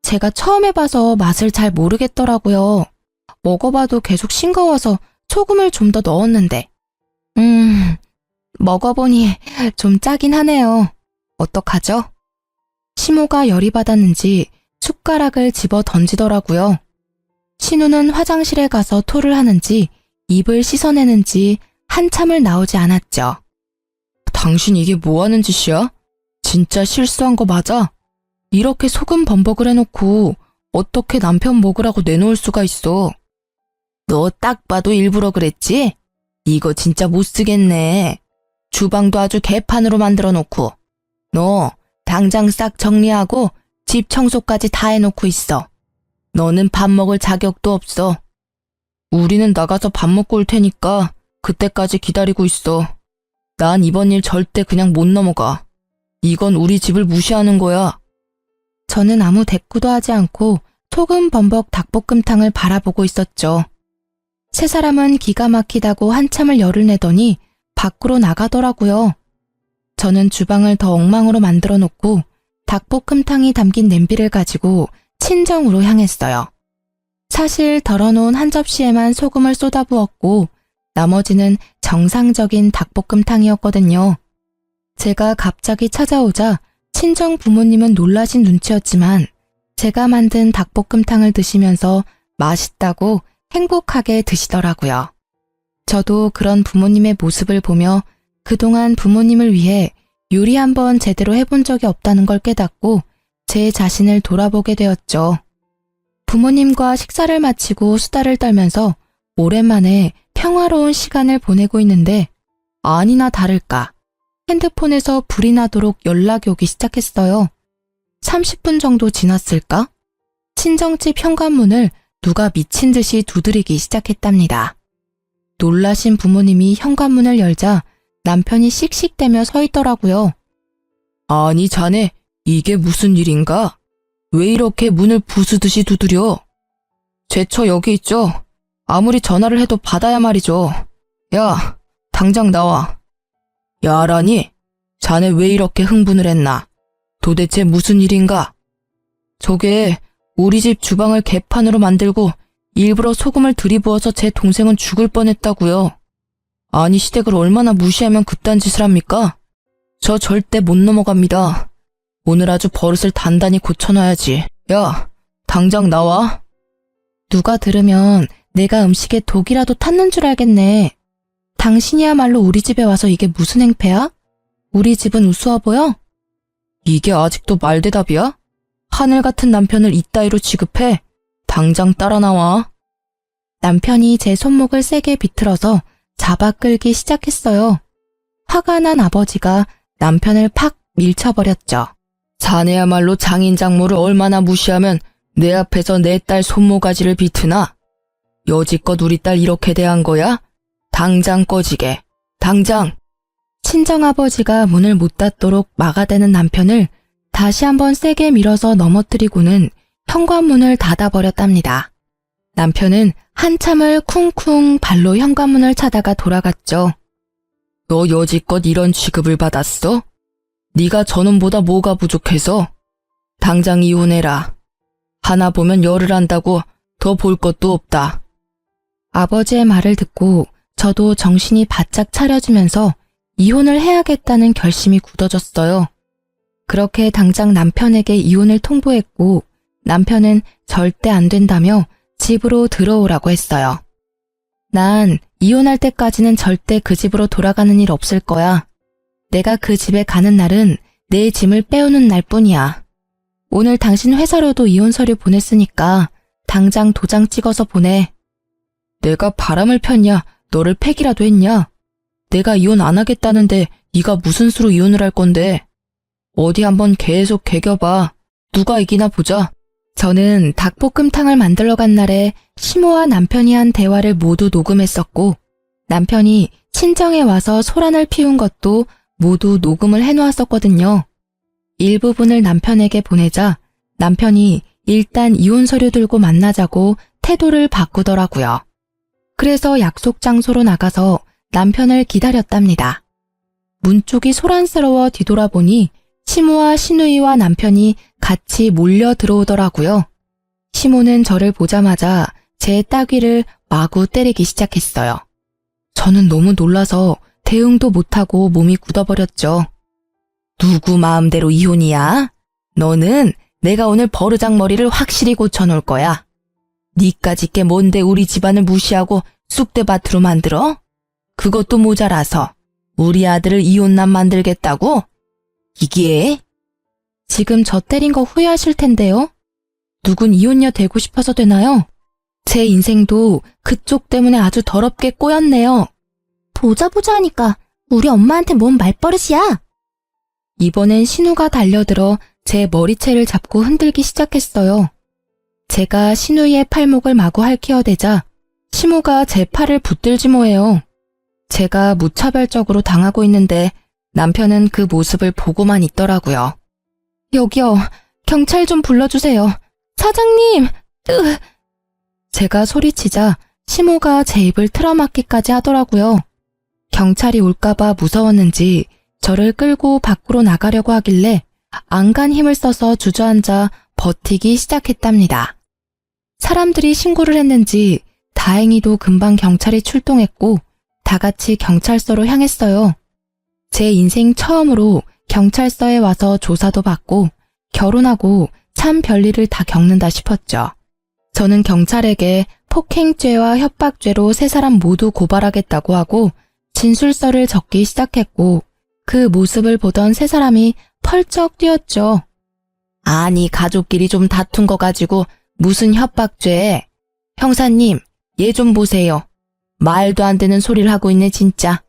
제가 처음 해봐서 맛을 잘 모르겠더라고요. 먹어봐도 계속 싱거워서 소금을 좀 더 넣었는데. 먹어보니 좀 짜긴 하네요. 어떡하죠? 시모가 열이 받았는지 숟가락을 집어 던지더라고요. 신우는 화장실에 가서 토를 하는지 입을 씻어내는지 한참을 나오지 않았죠. 당신 이게 뭐 하는 짓이야? 진짜 실수한 거 맞아? 이렇게 소금 범벅을 해놓고 어떻게 남편 먹으라고 내놓을 수가 있어? 너 딱 봐도 일부러 그랬지? 이거 진짜 못 쓰겠네. 주방도 아주 개판으로 만들어 놓고. 너 당장 싹 정리하고 집 청소까지 다 해놓고 있어. 너는 밥 먹을 자격도 없어. 우리는 나가서 밥 먹고 올 테니까 그때까지 기다리고 있어. 난 이번 일 절대 그냥 못 넘어가. 이건 우리 집을 무시하는 거야. 저는 아무 대꾸도 하지 않고 소금 범벅 닭볶음탕을 바라보고 있었죠. 세 사람은 기가 막히다고 한참을 열을 내더니 밖으로 나가더라고요. 저는 주방을 더 엉망으로 만들어 놓고 닭볶음탕이 담긴 냄비를 가지고 친정으로 향했어요. 사실 덜어놓은 한 접시에만 소금을 쏟아부었고 나머지는 정상적인 닭볶음탕이었거든요. 제가 갑자기 찾아오자 친정 부모님은 놀라신 눈치였지만 제가 만든 닭볶음탕을 드시면서 맛있다고 행복하게 드시더라고요. 저도 그런 부모님의 모습을 보며 그동안 부모님을 위해 요리 한번 제대로 해본 적이 없다는 걸 깨닫고 제 자신을 돌아보게 되었죠. 부모님과 식사를 마치고 수다를 떨면서 오랜만에 평화로운 시간을 보내고 있는데 아니나 다를까 핸드폰에서 불이 나도록 연락이 오기 시작했어요. 30분 정도 지났을까? 친정집 현관문을 누가 미친 듯이 두드리기 시작했답니다. 놀라신 부모님이 현관문을 열자 남편이 씩씩대며 서 있더라고요. 아니 자네 이게 무슨 일인가? 왜 이렇게 문을 부수듯이 두드려? 제처 여기 있죠? 아무리 전화를 해도 받아야 말이죠. 야, 당장 나와. 야라니? 자네 왜 이렇게 흥분을 했나? 도대체 무슨 일인가? 저게 우리 집 주방을 개판으로 만들고 일부러 소금을 들이부어서 제 동생은 죽을 뻔했다고요. 아니 시댁을 얼마나 무시하면 그딴 짓을 합니까? 저 절대 못 넘어갑니다. 오늘 아주 버릇을 단단히 고쳐놔야지. 야, 당장 나와. 누가 들으면 내가 음식에 독이라도 탔는 줄 알겠네. 당신이야말로 우리 집에 와서 이게 무슨 행패야? 우리 집은 우스워 보여? 이게 아직도 말대답이야? 하늘 같은 남편을 이따위로 취급해? 당장 따라 나와. 남편이 제 손목을 세게 비틀어서 잡아 끌기 시작했어요. 화가 난 아버지가 남편을 팍 밀쳐버렸죠. 자네야말로 장인 장모를 얼마나 무시하면 내 앞에서 내 딸 손모가지를 비트나? 여지껏 우리 딸 이렇게 대한 거야? 당장 꺼지게. 당장. 친정아버지가 문을 못 닫도록 막아대는 남편을 다시 한번 세게 밀어서 넘어뜨리고는 현관문을 닫아버렸답니다. 남편은 한참을 쿵쿵 발로 현관문을 차다가 돌아갔죠. 너 여지껏 이런 취급을 받았어? 네가 저놈보다 뭐가 부족해서? 당장 이혼해라. 하나 보면 열을 안다고 더 볼 것도 없다. 아버지의 말을 듣고 저도 정신이 바짝 차려지면서 이혼을 해야겠다는 결심이 굳어졌어요. 그렇게 당장 남편에게 이혼을 통보했고 남편은 절대 안 된다며 집으로 들어오라고 했어요. 난 이혼할 때까지는 절대 그 집으로 돌아가는 일 없을 거야. 내가 그 집에 가는 날은 내 짐을 빼오는 날뿐이야. 오늘 당신 회사로도 이혼 서류 보냈으니까 당장 도장 찍어서 보내. 내가 바람을 폈냐? 너를 패기라도 했냐? 내가 이혼 안 하겠다는데 네가 무슨 수로 이혼을 할 건데? 어디 한번 계속 개겨봐. 누가 이기나 보자. 저는 닭볶음탕을 만들러 간 날에 시모와 남편이 한 대화를 모두 녹음했었고 남편이 친정에 와서 소란을 피운 것도 모두 녹음을 해놓았었거든요. 일부분을 남편에게 보내자 남편이 일단 이혼 서류 들고 만나자고 태도를 바꾸더라고요. 그래서 약속 장소로 나가서 남편을 기다렸답니다. 문 쪽이 소란스러워 뒤돌아보니 시모와 시누이와 남편이 같이 몰려 들어오더라고요. 시모는 저를 보자마자 제 따귀를 마구 때리기 시작했어요. 저는 너무 놀라서 대응도 못하고 몸이 굳어버렸죠. 누구 마음대로 이혼이야? 너는 내가 오늘 버르장머리를 확실히 고쳐놓을 거야. 니까짓 게 뭔데 우리 집안을 무시하고 쑥대밭으로 만들어? 그것도 모자라서 우리 아들을 이혼남 만들겠다고? 이게? 지금 저 때린 거 후회하실 텐데요. 누군 이혼녀 되고 싶어서 되나요? 제 인생도 그쪽 때문에 아주 더럽게 꼬였네요. 보자 하니까 우리 엄마한테 뭔 말버릇이야? 이번엔 신우가 달려들어 제 머리채를 잡고 흔들기 시작했어요. 제가 신우의 팔목을 마구 핥히어대자 시모가 제 팔을 붙들지 뭐해요. 제가 무차별적으로 당하고 있는데 남편은 그 모습을 보고만 있더라고요. 여기요, 경찰 좀 불러주세요. 사장님! 제가 소리치자 시모가 제 입을 틀어막기까지 하더라고요. 경찰이 올까봐 무서웠는지 저를 끌고 밖으로 나가려고 하길래 안간 힘을 써서 주저앉아 버티기 시작했답니다. 사람들이 신고를 했는지 다행히도 금방 경찰이 출동했고 다 같이 경찰서로 향했어요. 제 인생 처음으로 경찰서에 와서 조사도 받고 결혼하고 참 별일을 다 겪는다 싶었죠. 저는 경찰에게 폭행죄와 협박죄로 세 사람 모두 고발하겠다고 하고 진술서를 적기 시작했고 그 모습을 보던 세 사람이 펄쩍 뛰었죠. 아니 가족끼리 좀 다툰 거 가지고 무슨 협박죄? 형사님, 얘 좀 보세요. 말도 안 되는 소리를 하고 있네 진짜.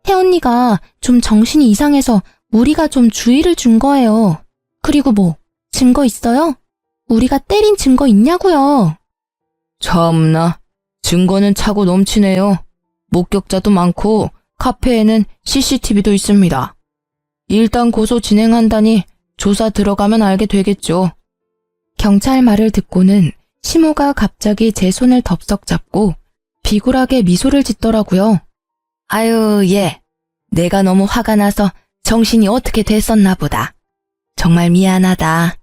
혜언니가 좀 정신이 이상해서 우리가 좀 주의를 준 거예요. 그리고 뭐 증거 있어요? 우리가 때린 증거 있냐고요. 참나, 증거는 차고 넘치네요. 목격자도 많고 카페에는 CCTV도 있습니다. 일단 고소 진행한다니 조사 들어가면 알게 되겠죠. 경찰 말을 듣고는 시모가 갑자기 제 손을 덥석 잡고 비굴하게 미소를 짓더라고요. 아유, 얘. 내가 너무 화가 나서 정신이 어떻게 됐었나 보다. 정말 미안하다.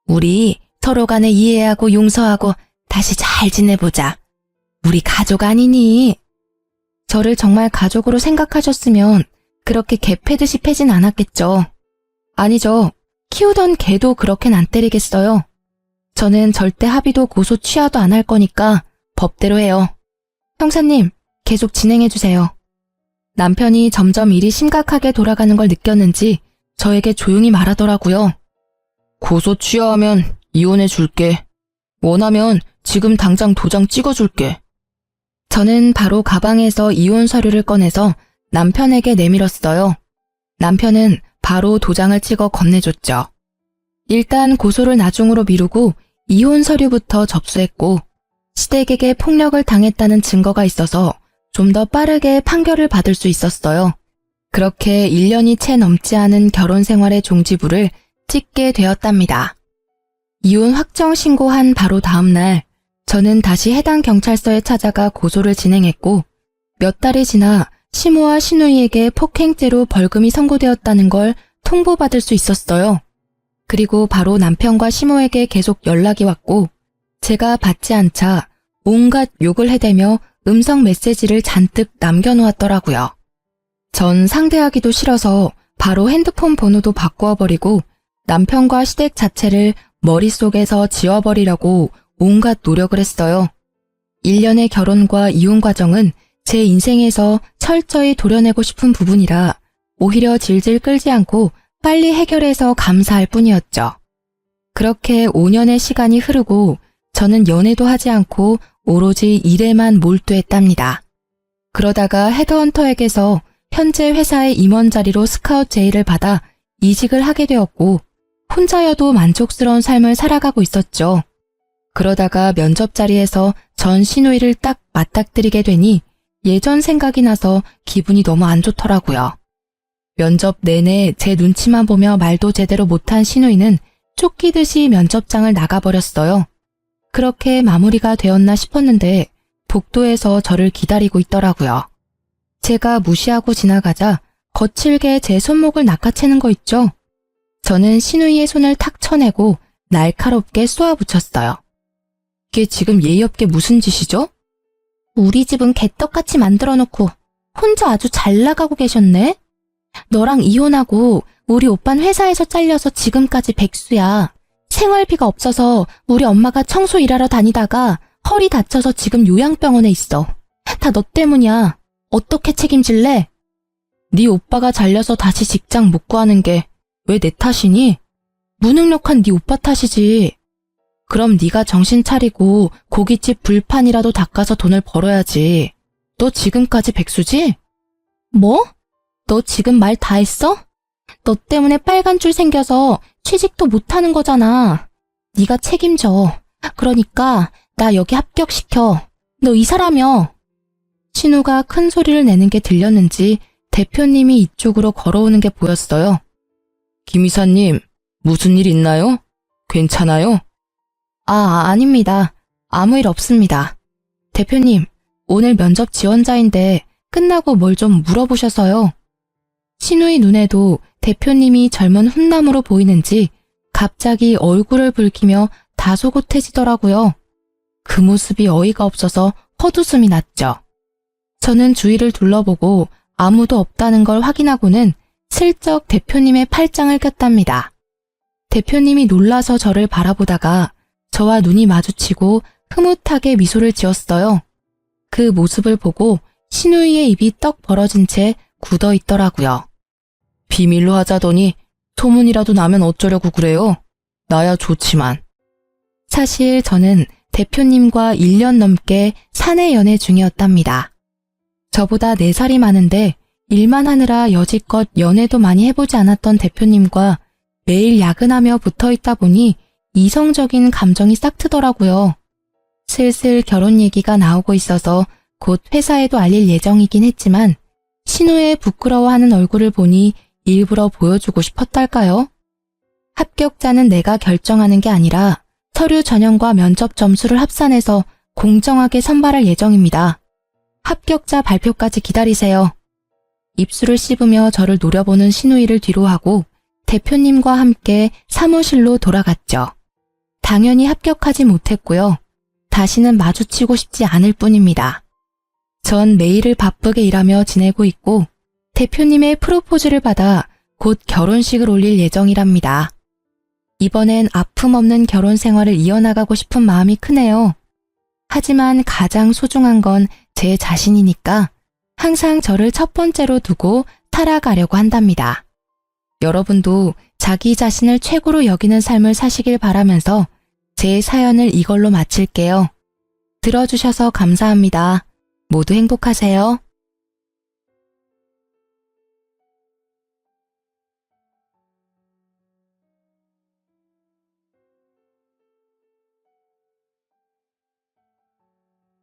우리 서로 간에 이해하고 용서하고 다시 잘 지내보자. 우리 가족 아니니? 저를 정말 가족으로 생각하셨으면 그렇게 개 패듯이 패진 않았겠죠. 아니죠. 키우던 개도 그렇게는 안 때리겠어요. 저는 절대 합의도 고소 취하도 안 할 거니까 법대로 해요. 형사님, 계속 진행해주세요. 남편이 점점 일이 심각하게 돌아가는 걸 느꼈는지 저에게 조용히 말하더라고요. 고소 취하하면 이혼해 줄게. 원하면 지금 당장 도장 찍어줄게. 저는 바로 가방에서 이혼 서류를 꺼내서 남편에게 내밀었어요. 남편은 바로 도장을 찍어 건네줬죠. 일단 고소를 나중으로 미루고 이혼 서류부터 접수했고 시댁에게 폭력을 당했다는 증거가 있어서 좀 더 빠르게 판결을 받을 수 있었어요. 그렇게 1년이 채 넘지 않은 결혼 생활의 종지부를 찍게 되었답니다. 이혼 확정 신고한 바로 다음 날 저는 다시 해당 경찰서에 찾아가 고소를 진행했고 몇 달이 지나 시모와 시누이에게 폭행죄로 벌금이 선고되었다는 걸 통보받을 수 있었어요. 그리고 바로 남편과 시모에게 계속 연락이 왔고 제가 받지 않자 온갖 욕을 해대며 음성 메시지를 잔뜩 남겨놓았더라고요. 전 상대하기도 싫어서 바로 핸드폰 번호도 바꾸어버리고 남편과 시댁 자체를 머릿속에서 지워버리려고 온갖 노력을 했어요. 1년의 결혼과 이혼 과정은 제 인생에서 철저히 도려내고 싶은 부분이라 오히려 질질 끌지 않고 빨리 해결해서 감사할 뿐이었죠. 그렇게 5년의 시간이 흐르고 저는 연애도 하지 않고 오로지 일에만 몰두했답니다. 그러다가 헤드헌터에게서 현재 회사의 임원 자리로 스카웃 제의를 받아 이직을 하게 되었고 혼자여도 만족스러운 삶을 살아가고 있었죠. 그러다가 면접 자리에서 전 시누이를 딱 맞닥뜨리게 되니 예전 생각이 나서 기분이 너무 안 좋더라고요. 면접 내내 제 눈치만 보며 말도 제대로 못한 시누이는 쫓기듯이 면접장을 나가버렸어요. 그렇게 마무리가 되었나 싶었는데 복도에서 저를 기다리고 있더라고요. 제가 무시하고 지나가자 거칠게 제 손목을 낚아채는 거 있죠? 저는 시누이의 손을 탁 쳐내고 날카롭게 쏘아붙였어요. 이게 지금 예의 없게 무슨 짓이죠? 우리 집은 개떡같이 만들어놓고 혼자 아주 잘 나가고 계셨네? 너랑 이혼하고 우리 오빤 회사에서 잘려서 지금까지 백수야. 생활비가 없어서 우리 엄마가 청소 일하러 다니다가 허리 다쳐서 지금 요양병원에 있어. 다 너 때문이야. 어떻게 책임질래? 네 오빠가 잘려서 다시 직장 못 구하는 게 왜 내 탓이니? 무능력한 네 오빠 탓이지. 그럼 네가 정신 차리고 고깃집 불판이라도 닦아서 돈을 벌어야지. 너 지금까지 백수지? 뭐? 너 지금 말 다 했어? 너 때문에 빨간 줄 생겨서 취직도 못하는 거잖아. 네가 책임져. 그러니까 나 여기 합격시켜. 너 이사라며. 신우가 큰 소리를 내는 게 들렸는지 대표님이 이쪽으로 걸어오는 게 보였어요. 김 이사님, 무슨 일 있나요? 괜찮아요? 아닙니다. 아무 일 없습니다. 대표님, 오늘 면접 지원자인데 끝나고 뭘 좀 물어보셔서요. 신우의 눈에도 대표님이 젊은 훈남으로 보이는지 갑자기 얼굴을 붉히며 다소곳해지더라고요. 그 모습이 어이가 없어서 헛웃음이 났죠. 저는 주위를 둘러보고 아무도 없다는 걸 확인하고는 슬쩍 대표님의 팔짱을 꼈답니다. 대표님이 놀라서 저를 바라보다가 저와 눈이 마주치고 흐뭇하게 미소를 지었어요. 그 모습을 보고 신우이의 입이 떡 벌어진 채 굳어 있더라고요. 비밀로 하자더니 소문이라도 나면 어쩌려고 그래요? 나야 좋지만. 사실 저는 대표님과 1년 넘게 사내 연애 중이었답니다. 저보다 4살이 많은데 일만 하느라 여지껏 연애도 많이 해보지 않았던 대표님과 매일 야근하며 붙어있다 보니 이성적인 감정이 싹 트더라고요. 슬슬 결혼 얘기가 나오고 있어서 곧 회사에도 알릴 예정이긴 했지만 신우의 부끄러워하는 얼굴을 보니 일부러 보여주고 싶었달까요? 합격자는 내가 결정하는 게 아니라 서류 전형과 면접 점수를 합산해서 공정하게 선발할 예정입니다. 합격자 발표까지 기다리세요. 입술을 씹으며 저를 노려보는 신우이를 뒤로 하고 대표님과 함께 사무실로 돌아갔죠. 당연히 합격하지 못했고요. 다시는 마주치고 싶지 않을 뿐입니다. 전 매일을 바쁘게 일하며 지내고 있고 대표님의 프로포즈를 받아 곧 결혼식을 올릴 예정이랍니다. 이번엔 아픔 없는 결혼 생활을 이어나가고 싶은 마음이 크네요. 하지만 가장 소중한 건 제 자신이니까 항상 저를 첫 번째로 두고 살아가려고 한답니다. 여러분도 자기 자신을 최고로 여기는 삶을 사시길 바라면서 제 사연을 이걸로 마칠게요. 들어주셔서 감사합니다. 모두 행복하세요.